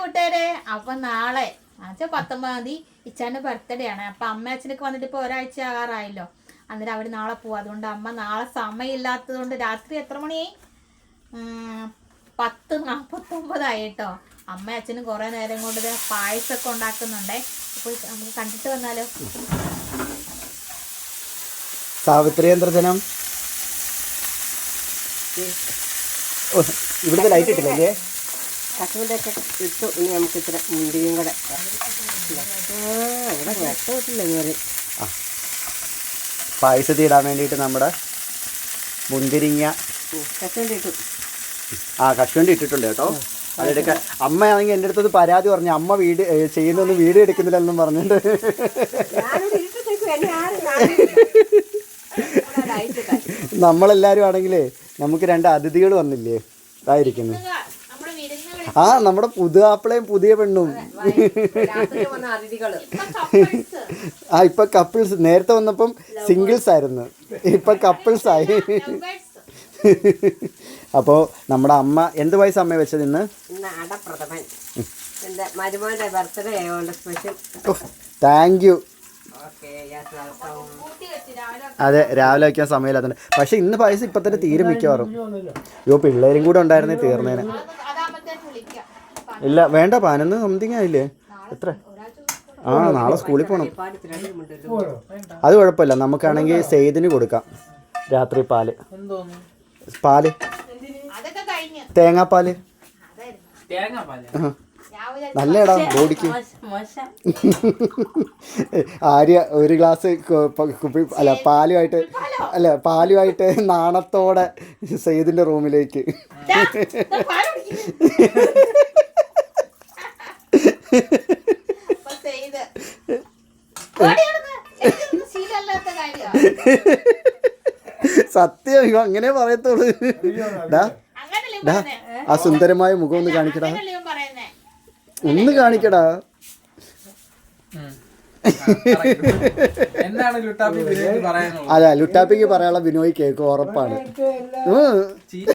കൂട്ടുകാരെ. അപ്പൊ നാളെ 19 ഇച്ചാന്റെ ബർത്ത്ഡേ ആണ്. അപ്പൊ അമ്മ അച്ഛനൊക്കെ വന്നിട്ട് ഇപ്പൊ ഒരാഴ്ച ആകാറായല്ലോ. അന്നേരം അവര് നാളെ പോവാ. അതുകൊണ്ട് അമ്മ നാളെ സമയമില്ലാത്തത് കൊണ്ട് രാത്രി എത്ര മണിയായി? 10:49 കേട്ടോ. അമ്മ അച്ഛനും കുറെ നേരം കൊണ്ട് പായസമൊക്കെ ഉണ്ടാക്കുന്നുണ്ടേ. അപ്പോൾ നമുക്ക് കണ്ടിട്ട് വന്നാലോ. സാവിത്രി യന്ത്രജനം ഇവിടുത്തെ ലൈറ്റ് ഇട്ടില്ലേ? കശുവണ്ടിയൊക്കെ ഇട്ടു. ഇനി നമുക്ക് ഇത്ര മുന്തിരിയും കൂടെ ഇവിടെ വെട്ടില്ല ഇതുവരെ. പായസത്തിൽ ഇടാൻ വേണ്ടിയിട്ട് നമ്മുടെ മുന്തിരിങ്ങ കശുവണ്ടി ഇട്ടു. കശുവണ്ടി ഇട്ടിട്ടുണ്ട് കേട്ടോ. അതെടുക്കാൻ അമ്മയാണെങ്കിൽ എൻ്റെ അടുത്തത് പരാതി പറഞ്ഞു, അമ്മ ചെയ്യുന്നൊന്നും വീഡിയോ എടുക്കുന്നില്ലെന്നും പറഞ്ഞിട്ട്. നമ്മളെല്ലാരും ആണെങ്കിലേ നമുക്ക് 2 അതിഥികൾ വന്നില്ലേ, ഇതായിരിക്കുന്നു. നമ്മുടെ പുതുആപ്പിളയും പുതിയ പെണ്ണും. ഇപ്പൊ കപ്പിൾസ്. നേരത്തെ വന്നപ്പം സിംഗിൾസ് ആയിരുന്നു, ഇപ്പൊ കപ്പിൾസ് ആയി. അപ്പോൾ നമ്മുടെ അമ്മ എന്ത് വയസ്സ് അമ്മ വെച്ചത് ഇന്ന്? അടപ്രഥമൻ. എൻ്റെ മരുമോൻ്റെ ബർത്ത്ഡേ ആയതുകൊണ്ട് സ്പെഷ്യൽ. Thank you. അതെ, രാവിലെ വയ്ക്കാൻ സമയമില്ലാത്തത്. പക്ഷെ ഇന്ന് പായസം ഇപ്പൊ തന്നെ തീരും മിക്കവാറും. പിള്ളേരും കൂടെ ഉണ്ടായിരുന്നേ തീർന്നേനെ. ഇല്ല വേണ്ട, 11 സംതിങ് ആയില്ലേ? എത്ര? നാളെ സ്കൂളിൽ പോകണം. അത് കുഴപ്പമില്ല, നമുക്കാണെങ്കിൽ സെയ്ദിന് കൊടുക്കാം രാത്രി പാല്. തേങ്ങാപ്പാല് നല്ലടാ ബോഡിക്ക്. ആര്യ ഒരു ഗ്ലാസ് പാലുമായിട്ട് നാണത്തോടെ സെയ്ദിന്റെ റൂമിലേക്ക്. സത്യം അങ്ങനെ പറയത്തോളൂ. ആ സുന്ദരമായ മുഖം ഒന്ന് കാണിക്കടാ, ഒന്ന് കാണിക്കടാ. അതെ, ലുട്ടാപ്പിക്ക് പറയാനുള്ള ബിനോയ് കേക്ക് ഉറപ്പാണ്.